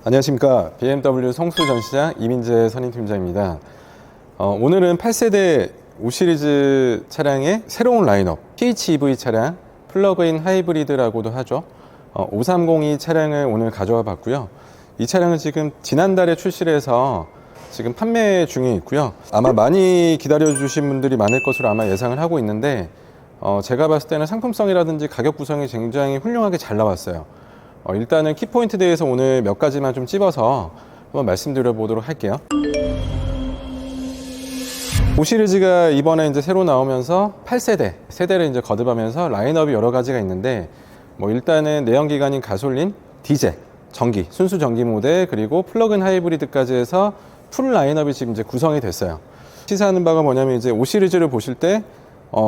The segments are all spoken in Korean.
안녕하십니까. BMW 성수 전시장 이민재 선임팀장입니다. 오늘은 8세대 5시리즈 차량의 새로운 라인업 PHEV 차량 플러그인 하이브리드라고도 하죠. 530이 차량을 오늘 가져와 봤고요. 이 차량은 지금 지난달에 출시를 해서 지금 판매 중에 있고요. 아마 많이 기다려 주신 분들이 많을 것으로 아마 예상을 하고 있는데 제가 봤을 때는 상품성이라든지 가격 구성이 굉장히 훌륭하게 잘 나왔어요. 일단은 키포인트 대해서 오늘 몇 가지만 좀 찝어서 한번 말씀드려 보도록 할게요. 5 시리즈가 이번에 이제 새로 나오면서 8세대를 이제 거듭하면서 라인업이 여러 가지가 있는데, 일단은 내연기관인 가솔린, 디젤, 전기, 순수 전기 모델, 그리고 플러그인 하이브리드까지 해서 풀 라인업이 지금 이제 구성이 됐어요. 시사하는 바가 뭐냐면 이제 5 시리즈를 보실 때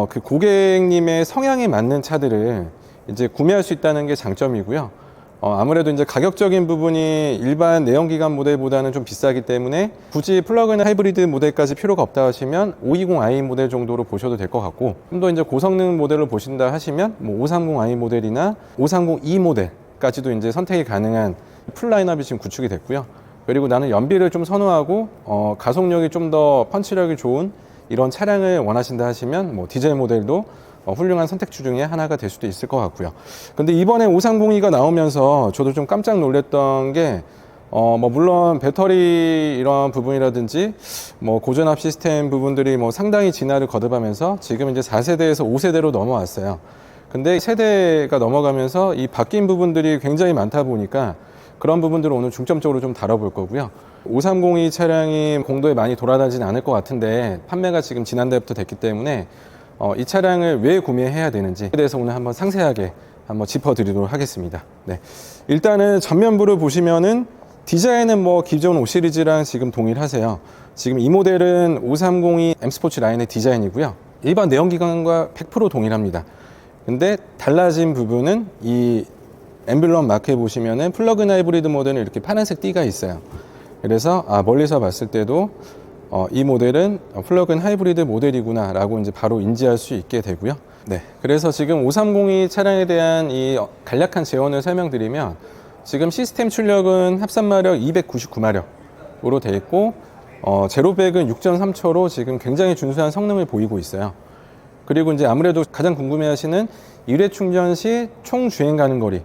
그 고객님의 성향에 맞는 차들을 이제 구매할 수 있다는 게 장점이고요. 아무래도 이제 가격적인 부분이 일반 내연기관 모델보다는 좀 비싸기 때문에 굳이 플러그인 하이브리드 모델까지 필요가 없다 하시면 520i 모델 정도로 보셔도 될 것 같고, 좀 더 이제 고성능 모델을 보신다 하시면 530i 모델이나 530e 모델까지도 이제 선택이 가능한 풀 라인업이 지금 구축이 됐고요. 그리고 나는 연비를 좀 선호하고 가속력이 좀 더 펀치력이 좋은 이런 차량을 원하신다 하시면 디젤 모델도 훌륭한 선택지 중에 하나가 될 수도 있을 것 같고요. 근데 이번에 530이가 나오면서 저도 좀 깜짝 놀랐던 게 물론 배터리 이런 부분이라든지 고전압 시스템 부분들이 상당히 진화를 거듭하면서 지금 이제 4세대에서 5세대로 넘어왔어요. 근데 세대가 넘어가면서 이 바뀐 부분들이 굉장히 많다 보니까 그런 부분들을 오늘 중점적으로 좀 다뤄볼 거고요. 530이 차량이 공도에 많이 돌아다니진 않을 것 같은데 판매가 지금 지난달부터 됐기 때문에 이 차량을 왜 구매해야 되는지에 대해서 오늘 한번 상세하게 한번 짚어드리도록 하겠습니다. 네. 일단은 전면부를 보시면은 디자인은 기존 5 시리즈랑 지금 동일하세요. 지금 이 모델은 530이 M스포츠 라인의 디자인이고요. 일반 내연기관과 100% 동일합니다. 근데 달라진 부분은 이 엠블럼 마크에 보시면은 플러그인 하이브리드 모델은 이렇게 파란색 띠가 있어요. 그래서 멀리서 봤을 때도 이 모델은 플러그인 하이브리드 모델이구나 라고 이제 바로 인지할 수 있게 되고요. 네. 그래서 지금 530이 차량에 대한 이 간략한 재원을 설명드리면, 지금 시스템 출력은 합산마력 299마력으로 되어 있고, 제로백은 6.3초로 지금 굉장히 준수한 성능을 보이고 있어요. 그리고 이제 아무래도 가장 궁금해 하시는 1회 충전 시 총 주행 가는 거리.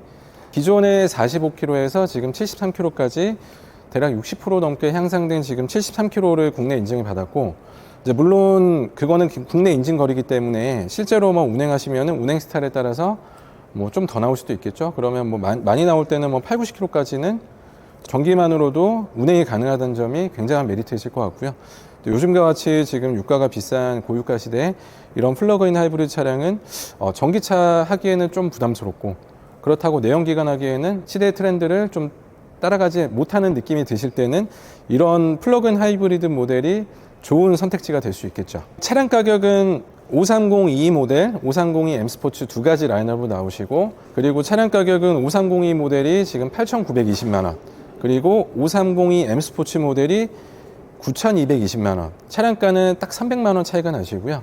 기존의 45km에서 지금 73km까지 대략 60% 넘게 향상된 지금 73km를 국내 인증을 받았고, 이제 물론 그거는 국내 인증 거리이기 때문에 실제로 운행하시면 운행 스타일에 따라서 좀 더 나올 수도 있겠죠. 그러면 많이 나올 때는 8, 90km까지는 전기만으로도 운행이 가능하다는 점이 굉장한 메리트이실 것 같고요. 또 요즘과 같이 지금 유가가 비싼 고유가 시대에 이런 플러그인 하이브리드 차량은 전기차 하기에는 좀 부담스럽고, 그렇다고 내연기관 하기에는 시대의 트렌드를 좀 따라가지 못하는 느낌이 드실 때는 이런 플러그인 하이브리드 모델이 좋은 선택지가 될 수 있겠죠. 차량 가격은 530e 모델, 530e M스포츠 두 가지 라인업으로 나오시고, 그리고 차량 가격은 530e 모델이 지금 8,920만 원, 그리고 530e M스포츠 모델이 9,220만 원. 차량가는 딱 300만 원 차이가 나시고요.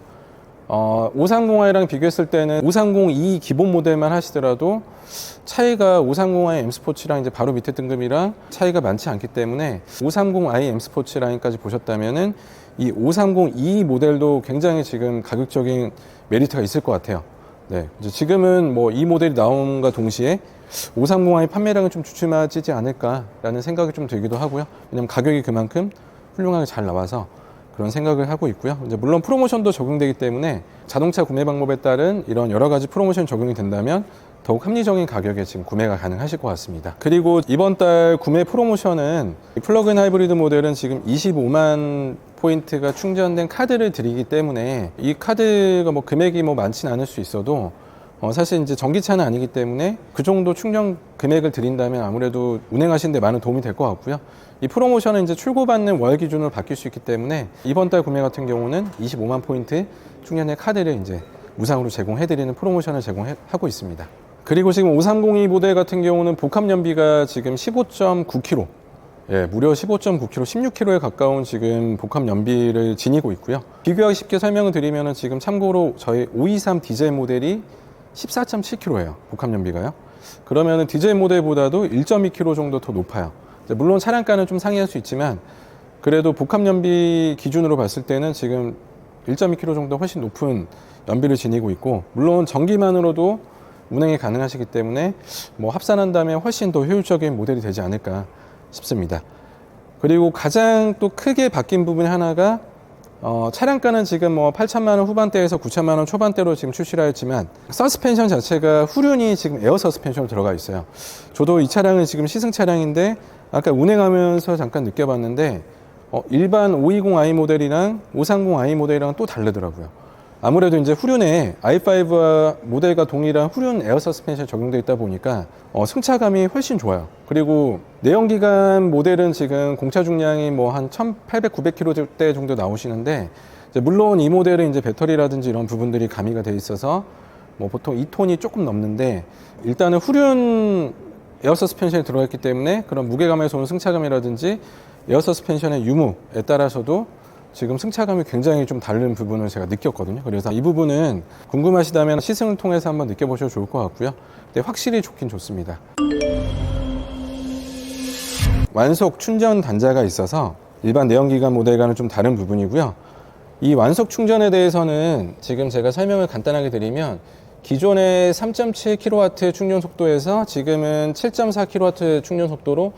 530i랑 비교했을 때는 530e 기본 모델만 하시더라도 차이가 530i M스포츠랑 이제 바로 밑에 등급이랑 차이가 많지 않기 때문에 530i M스포츠 라인까지 보셨다면은 이 530e 모델도 굉장히 지금 가격적인 메리트가 있을 것 같아요. 네. 이제 지금은 이 모델이 나옴과 동시에 530i 판매량은 좀 주춤하지 않을까라는 생각이 좀 들기도 하고요. 왜냐면 가격이 그만큼 훌륭하게 잘 나와서 그런 생각을 하고 있고요. 이제 물론 프로모션도 적용되기 때문에 자동차 구매 방법에 따른 이런 여러 가지 프로모션이 적용이 된다면 더욱 합리적인 가격에 지금 구매가 가능하실 것 같습니다. 그리고 이번 달 구매 프로모션은 플러그인 하이브리드 모델은 지금 25만 포인트가 충전된 카드를 드리기 때문에 이 카드가 금액이 많지는 않을 수 있어도 사실 이제 전기차는 아니기 때문에 그 정도 충전 금액을 드린다면 아무래도 운행하시는 데 많은 도움이 될 것 같고요. 이 프로모션은 이제 출고받는 월 기준으로 바뀔 수 있기 때문에 이번 달 구매 같은 경우는 25만 포인트 충전의 카드를 이제 무상으로 제공해드리는 프로모션을 제공하고 있습니다. 그리고 지금 530e 모델 같은 경우는 복합 연비가 지금 15.9km, 무려 15.9km, 16km에 가까운 지금 복합 연비를 지니고 있고요. 비교하기 쉽게 설명을 드리면 지금 참고로 저희 523 디젤 모델이 14.7km예요. 복합 연비가요. 그러면 디젤 모델보다도 1.2km 정도 더 높아요. 물론 차량가는 좀 상회할 수 있지만 그래도 복합 연비 기준으로 봤을 때는 지금 1.2km 정도 훨씬 높은 연비를 지니고 있고, 물론 전기만으로도 운행이 가능하시기 때문에 뭐 합산한다면 훨씬 더 효율적인 모델이 되지 않을까 싶습니다. 그리고 가장 또 크게 바뀐 부분이 하나가 차량가는 지금 뭐 8천만 원 후반대에서 9천만 원 초반대로 지금 출시를 했지만 서스펜션 자체가 후륜이 지금 에어 서스펜션으로 들어가 있어요. 저도 이 차량은 지금 시승 차량인데 아까 운행하면서 잠깐 느껴봤는데 일반 520i 모델이랑 530i 모델이랑 또 다르더라고요. 아무래도 이제 후륜에 i5 모델과 동일한 후륜 에어 서스펜션이 적용되어 있다 보니까 승차감이 훨씬 좋아요. 그리고 내연기관 모델은 지금 공차 중량이 뭐 한 1800, 900km대 정도 나오시는데, 물론 이 모델은 이제 배터리라든지 이런 부분들이 가미가 돼 있어서 뭐 보통 2톤이 조금 넘는데, 일단은 후륜 에어 서스펜션이 들어갔기 때문에 그런 무게감에서 오는 승차감이라든지 에어 서스펜션의 유무에 따라서도 지금 승차감이 굉장히 좀 다른 부분을 제가 느꼈거든요. 그래서 이 부분은 궁금하시다면 시승을 통해서 한번 느껴보셔도 좋을 것 같고요. 근데 확실히 좋긴 좋습니다. 완속 충전 단자가 있어서 일반 내연기관 모델과는 좀 다른 부분이고요. 이 완속 충전에 대해서는 지금 제가 설명을 간단하게 드리면, 기존의 3.7kW 충전 속도에서 지금은 7.4kW 충전 속도로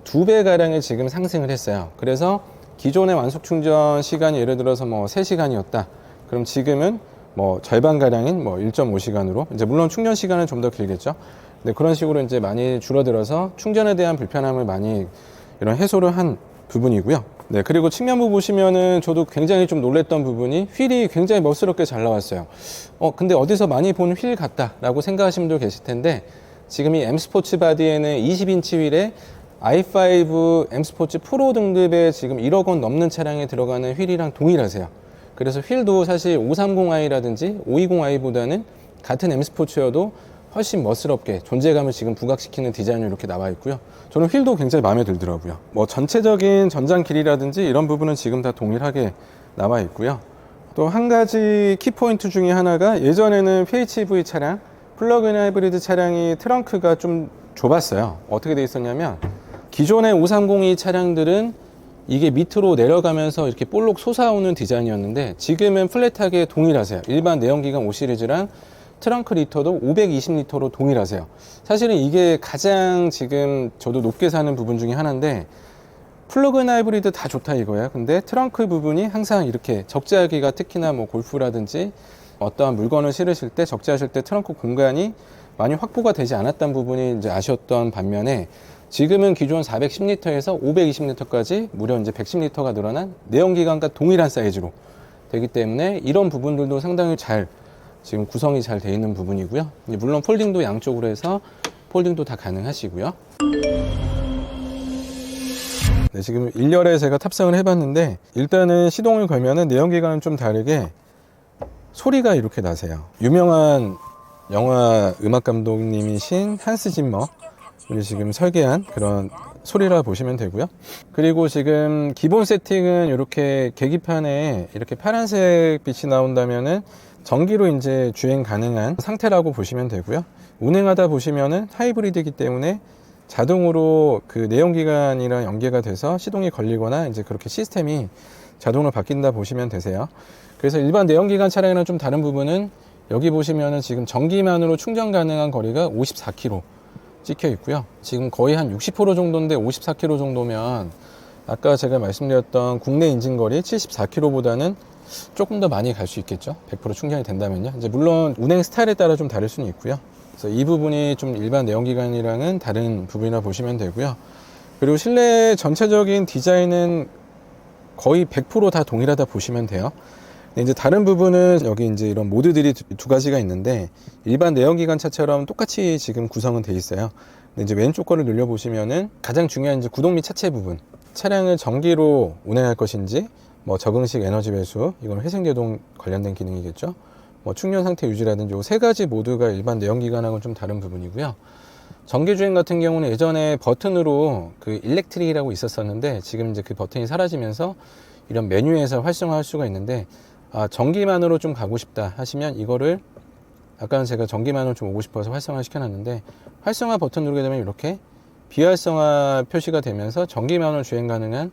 2배가량의 지금 상승을 했어요. 그래서 기존의 완속 충전 시간이 예를 들어서 뭐 3시간이었다. 그럼 지금은 뭐 절반가량인 뭐 1.5시간으로, 이제 물론 충전 시간은 좀 더 길겠죠. 근데 그런 식으로 이제 많이 줄어들어서 충전에 대한 불편함을 많이 이런 해소를 한 부분이고요. 네, 그리고 측면부 보시면은 저도 굉장히 좀 놀랬던 부분이 휠이 굉장히 멋스럽게 잘 나왔어요. 근데 어디서 많이 본 휠 같다라고 생각하시는 분도 계실 텐데, 지금 이 M 스포츠 바디에는 20인치 휠에 i5 M 스포츠 프로 등급의 지금 1억 원 넘는 차량에 들어가는 휠이랑 동일하세요. 그래서 휠도 사실 530i라든지 520i보다는 같은 M 스포츠여도 훨씬 멋스럽게 존재감을 지금 부각시키는 디자인으로 이렇게 나와 있고요. 저는 휠도 굉장히 마음에 들더라고요. 뭐 전체적인 전장 길이라든지 이런 부분은 지금 다 동일하게 나와 있고요. 또 한 가지 키포인트 중에 하나가, 예전에는 PHEV 차량, 플러그인 하이브리드 차량이 트렁크가 좀 좁았어요. 어떻게 돼 있었냐면, 기존의 530이 차량들은 이게 밑으로 내려가면서 이렇게 볼록 솟아오는 디자인이었는데, 지금은 플랫하게 동일하세요. 일반 내연기관 5 시리즈랑 트렁크 리터도 520리터로 동일하세요. 사실은 이게 가장 지금 저도 높게 사는 부분 중에 하나인데, 플러그인 하이브리드 다 좋다 이거예요. 근데 트렁크 부분이 항상 이렇게 적재하기가, 특히나 뭐 골프라든지 어떠한 물건을 실으실 때, 적재하실 때 트렁크 공간이 많이 확보가 되지 않았던 부분이 이제 아쉬웠던 반면에, 지금은 기존 410리터에서 520리터까지 무려 이제 110리터가 늘어난 내연기관과 동일한 사이즈로 되기 때문에 이런 부분들도 상당히 잘 지금 구성이 잘 되어 있는 부분이고요. 물론 폴딩도 양쪽으로 해서 폴딩도 다 가능하시고요. 네, 지금 1열에 제가 탑승을 해봤는데, 일단은 시동을 걸면은 내연기관은 좀 다르게 소리가 이렇게 나세요. 유명한 영화 음악 감독님이신 한스 짐머 이 지금 설계한 그런 소리라 보시면 되고요. 그리고 지금 기본 세팅은 이렇게 계기판에 이렇게 파란색 빛이 나온다면은 전기로 이제 주행 가능한 상태라고 보시면 되고요. 운행하다 보시면은 하이브리드이기 때문에 자동으로 그 내연기관이랑 연계가 돼서 시동이 걸리거나 이제 그렇게 시스템이 자동으로 바뀐다 보시면 되세요. 그래서 일반 내연기관 차량이랑 좀 다른 부분은, 여기 보시면은 지금 전기만으로 충전 가능한 거리가 54km 찍혀 있고요. 지금 거의 한 60% 정도인데 54km 정도면 아까 제가 말씀드렸던 국내 인증 거리 74km보다는 조금 더 많이 갈 수 있겠죠. 100% 충전이 된다면요. 이제 물론 운행 스타일에 따라 좀 다를 수는 있고요. 그래서 이 부분이 좀 일반 내연기관이랑은 다른 부분이라 보시면 되고요. 그리고 실내 전체적인 디자인은 거의 100% 다 동일하다 보시면 돼요. 근데 이제 다른 부분은 여기 이제 이런 모드들이 두 가지가 있는데, 일반 내연기관 차처럼 똑같이 지금 구성은 돼 있어요. 근데 이제 왼쪽 거를 눌러보시면은 가장 중요한 이제 구동 및 차체 부분, 차량을 전기로 운행할 것인지, 뭐 적응식 에너지 배수, 이건 회생제동 관련된 기능이겠죠. 뭐 충전 상태 유지라든지 이 세 가지 모두가 일반 내연기관하고는 좀 다른 부분이고요. 전기주행 같은 경우는 예전에 버튼으로 그 일렉트릭이라고 있었었는데, 지금 이제 그 버튼이 사라지면서 이런 메뉴에서 활성화할 수가 있는데, 전기만으로 좀 가고 싶다 하시면 이거를, 아까는 제가 전기만으로 좀 오고 싶어서 활성화 시켜놨는데, 활성화 버튼 누르게 되면 이렇게 비활성화 표시가 되면서 전기만으로 주행 가능한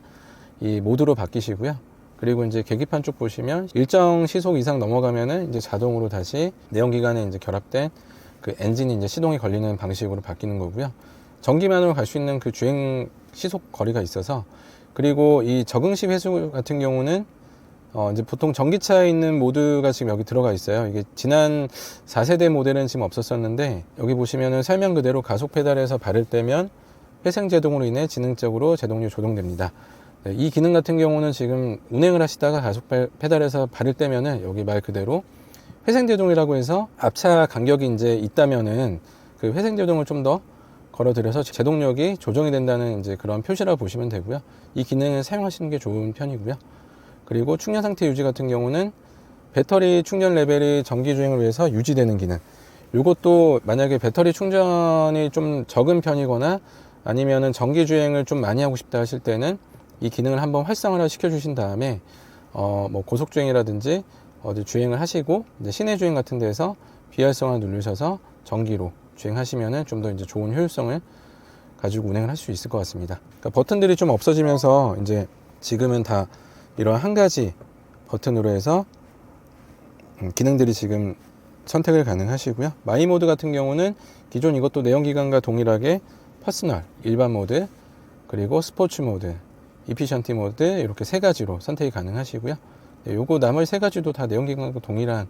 이 모드로 바뀌시고요. 그리고 이제 계기판 쪽 보시면 일정 시속 이상 넘어가면은 이제 자동으로 다시 내연기관에 이제 결합된 그 엔진이 이제 시동이 걸리는 방식으로 바뀌는 거고요. 전기만으로 갈 수 있는 그 주행 시속 거리가 있어서, 그리고 이 적응시 회수 같은 경우는 이제 보통 전기차에 있는 모드가 지금 여기 들어가 있어요. 이게 지난 4세대 모델은 지금 없었었는데, 여기 보시면은 설명 그대로 가속 페달에서 발을 떼면 회생 제동으로 인해 지능적으로 제동률 조정됩니다. 네, 이 기능 같은 경우는 지금 운행을 하시다가 가속 페달에서 발을 떼면은 여기 말 그대로 회생 제동이라고 해서 앞차 간격이 이제 있다면은 그 회생 제동을 좀 더 걸어들여서 제동력이 조정이 된다는 이제 그런 표시라고 보시면 되고요. 이 기능을 사용하시는 게 좋은 편이고요. 그리고 충전 상태 유지 같은 경우는 배터리 충전 레벨이 전기 주행을 위해서 유지되는 기능. 이것도 만약에 배터리 충전이 좀 적은 편이거나 아니면은 전기 주행을 좀 많이 하고 싶다 하실 때는 이 기능을 한번 활성화를 시켜 주신 다음에 뭐 고속 주행이라든지 어디 주행을 하시고 이제 시내 주행 같은 데서 비활성화 누르셔서 전기로 주행하시면은 좀 더 이제 좋은 효율성을 가지고 운행을 할 수 있을 것 같습니다. 그러니까 버튼들이 좀 없어지면서 이제 지금은 다 이런 한 가지 버튼으로 해서 기능들이 지금 선택을 가능하시고요. 마이 모드 같은 경우는 기존 이것도 내연기관과 동일하게 퍼스널, 일반 모드, 그리고 스포츠 모드, 이피션티 모드 이렇게 세 가지로 선택이 가능하시고요. 네, 요거 나머지 세 가지도 다 내연기관과 동일한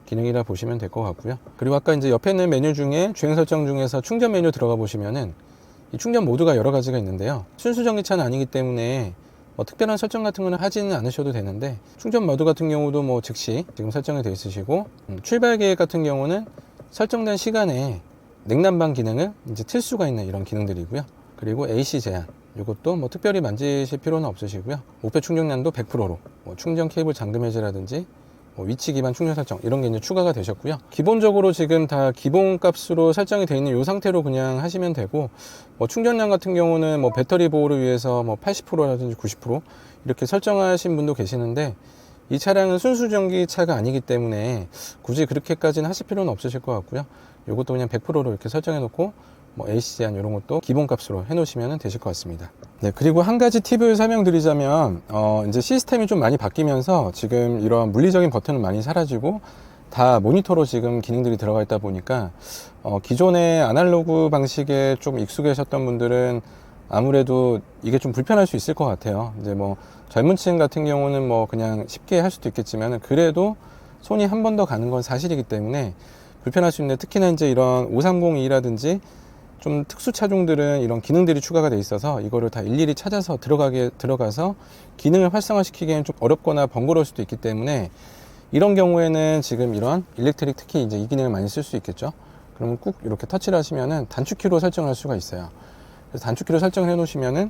기능이라 보시면 될 것 같고요. 그리고 아까 이제 옆에 있는 메뉴 중에 주행 설정 중에서 충전 메뉴 들어가 보시면은 이 충전 모드가 여러 가지가 있는데요. 순수 전기차는 아니기 때문에 뭐 특별한 설정 같은 거는 하지는 않으셔도 되는데, 충전 모드 같은 경우도 뭐 즉시 지금 설정이 되어 있으시고, 출발 계획 같은 경우는 설정된 시간에 냉난방 기능을 이제 틀 수가 있는 이런 기능들이고요. 그리고 AC 제한, 이것도 뭐 특별히 만지실 필요는 없으시고요. 목표 충전량도 100%로 뭐 충전 케이블 잠금 해제라든지 뭐 위치 기반 충전 설정 이런 게 이제 추가가 되셨고요. 기본적으로 지금 다 기본 값으로 설정이 되어 있는 이 상태로 그냥 하시면 되고, 뭐 충전량 같은 경우는 뭐 배터리 보호를 위해서 뭐 80%라든지 90% 이렇게 설정하신 분도 계시는데, 이 차량은 순수 전기차가 아니기 때문에 굳이 그렇게까지는 하실 필요는 없으실 것 같고요. 이것도 그냥 100%로 이렇게 설정해 놓고 뭐 AC 제한 이런 것도 기본 값으로 해 놓으시면 되실 것 같습니다. 네, 그리고 한 가지 팁을 설명드리자면 이제 시스템이 좀 많이 바뀌면서 지금 이런 물리적인 버튼은 많이 사라지고 다 모니터로 지금 기능들이 들어가 있다 보니까 기존의 아날로그 방식에 좀 익숙해졌던 분들은 아무래도 이게 좀 불편할 수 있을 것 같아요. 이제 뭐 젊은 층 같은 경우는 뭐 그냥 쉽게 할 수도 있겠지만, 그래도 손이 한 번 더 가는 건 사실이기 때문에 불편할 수 있는데, 특히나 이제 이런 530E라든지 좀 특수 차종들은 이런 기능들이 추가가 돼 있어서 이거를 다 일일이 찾아서 들어가서 기능을 활성화시키기에는 좀 어렵거나 번거로울 수도 있기 때문에, 이런 경우에는 지금 이런 일렉트릭 특히 이제 이 기능을 많이 쓸 수 있겠죠. 그러면 꾹 이렇게 터치를 하시면은 단축키로 설정을 할 수가 있어요. 그래서 단축키로 설정을 해 놓으시면은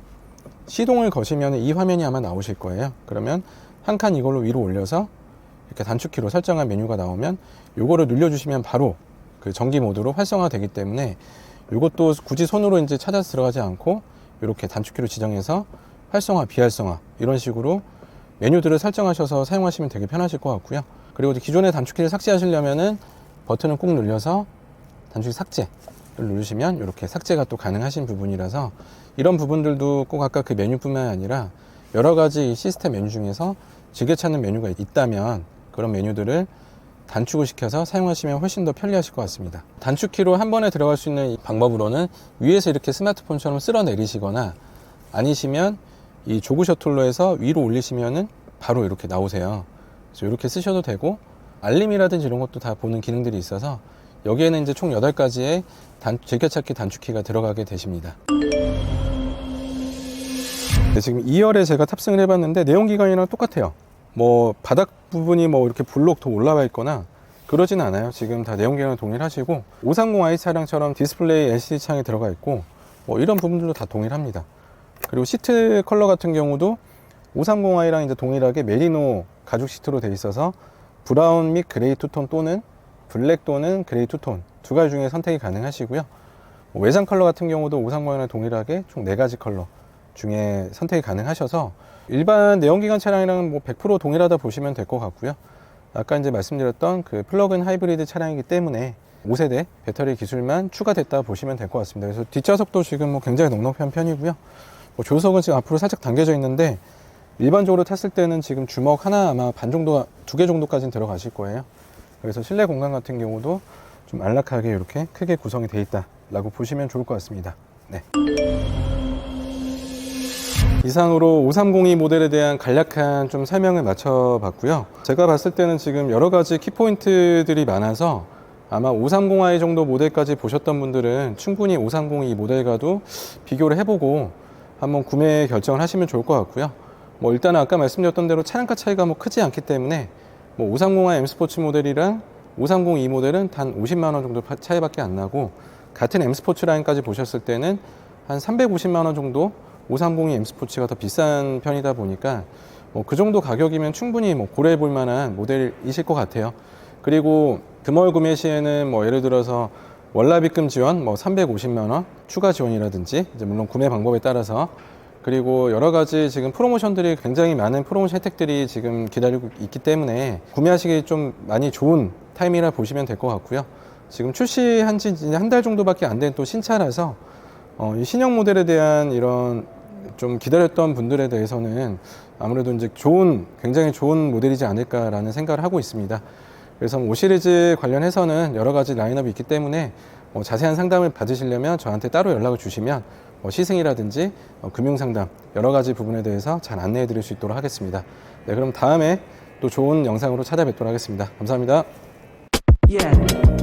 시동을 거시면 이 화면이 아마 나오실 거예요. 그러면 한 칸 이걸로 위로 올려서 이렇게 단축키로 설정한 메뉴가 나오면 요거를 눌러주시면 바로 그 전기 모드로 활성화 되기 때문에, 이것도 굳이 손으로 이제 찾아서 들어가지 않고 이렇게 단축키로 지정해서 활성화, 비활성화 이런 식으로 메뉴들을 설정하셔서 사용하시면 되게 편하실 것 같고요. 그리고 기존의 단축키를 삭제하시려면은 버튼을 꾹 눌려서 단축키 삭제를 누르시면 이렇게 삭제가 또 가능하신 부분이라서, 이런 부분들도 꼭 아까 그 메뉴뿐만 아니라 여러 가지 시스템 메뉴 중에서 즐겨 찾는 메뉴가 있다면 그런 메뉴들을 단축을 시켜서 사용하시면 훨씬 더 편리하실 것 같습니다. 단축키로 한 번에 들어갈 수 있는 방법으로는 위에서 이렇게 스마트폰처럼 쓸어 내리시거나, 아니시면 이 조그 셔틀로 해서 위로 올리시면은 바로 이렇게 나오세요. 그래서 이렇게 쓰셔도 되고, 알림이라든지 이런 것도 다 보는 기능들이 있어서 여기에는 이제 총 8가지의 즐겨찾기 단축키가 들어가게 되십니다. 네, 지금 2열에 제가 탑승을 해봤는데 내연기관이랑 똑같아요. 뭐 바닥 부분이 뭐 이렇게 블록 더 올라와 있거나 그러진 않아요. 지금 다 내연기관은 동일하시고, 530i 차량처럼 디스플레이 LCD 창이 들어가 있고 뭐 이런 부분들도 다 동일합니다. 그리고 시트 컬러 같은 경우도 530i랑 이제 동일하게 메리노 가죽 시트로 되어 있어서 브라운 및 그레이 투톤 또는 블랙 또는 그레이 투톤 두 가지 중에 선택이 가능하시고요. 외장 컬러 같은 경우도 530i랑 동일하게 총 4가지 컬러 중에 선택이 가능하셔서 일반 내연기관 차량이랑 뭐 100% 동일하다 보시면 될 것 같고요. 아까 이제 말씀드렸던 그 플러그인 하이브리드 차량이기 때문에 5세대 배터리 기술만 추가됐다 보시면 될 것 같습니다. 그래서 뒷좌석도 지금 뭐 굉장히 넉넉한 편이고요. 뭐 조수석은 지금 앞으로 살짝 당겨져 있는데 일반적으로 탔을 때는 지금 주먹 하나 아마 반 정도, 2개 정도까지는 들어가실 거예요. 그래서 실내 공간 같은 경우도 좀 안락하게 이렇게 크게 구성이 되어 있다라고 보시면 좋을 것 같습니다. 네. 이상으로 5302 모델에 대한 간략한 좀 설명을 마쳐봤고요. 제가 봤을 때는 지금 여러 가지 키포인트들이 많아서 아마 530i 정도 모델까지 보셨던 분들은 충분히 5302 모델과도 비교를 해보고 한번 구매 결정을 하시면 좋을 것 같고요. 뭐 일단은 아까 말씀드렸던 대로 차량가 차이가 뭐 크지 않기 때문에 뭐 530i M 스포츠 모델이랑 5302 모델은 단 50만 원 정도 차이밖에 안 나고, 같은 M 스포츠 라인까지 보셨을 때는 한 350만 원 정도 5302 M 스포츠가 더 비싼 편이다 보니까 뭐 그 정도 가격이면 충분히 뭐 고려해 볼 만한 모델이실 것 같아요. 그리고 금월 구매 시에는 뭐 예를 들어서 월납입금 지원 뭐 350만 원 추가 지원이라든지, 이제 물론 구매 방법에 따라서, 그리고 여러 가지 지금 프로모션들이, 굉장히 많은 프로모션 혜택들이 지금 기다리고 있기 때문에 구매하시기 좀 많이 좋은 타임이라 보시면 될 것 같고요. 지금 출시한 지 한 달 정도밖에 안 된 또 신차라서 이 신형 모델에 대한 이런 좀 기다렸던 분들에 대해서는 아무래도 이제 굉장히 좋은 모델이지 않을까라는 생각을 하고 있습니다. 그래서 5 시리즈 관련해서는 여러 가지 라인업이 있기 때문에 자세한 상담을 받으시려면 저한테 따로 연락을 주시면 시승이라든지 금융상담 여러 가지 부분에 대해서 잘 안내해 드릴 수 있도록 하겠습니다. 네, 그럼 다음에 또 좋은 영상으로 찾아뵙도록 하겠습니다. 감사합니다. Yeah.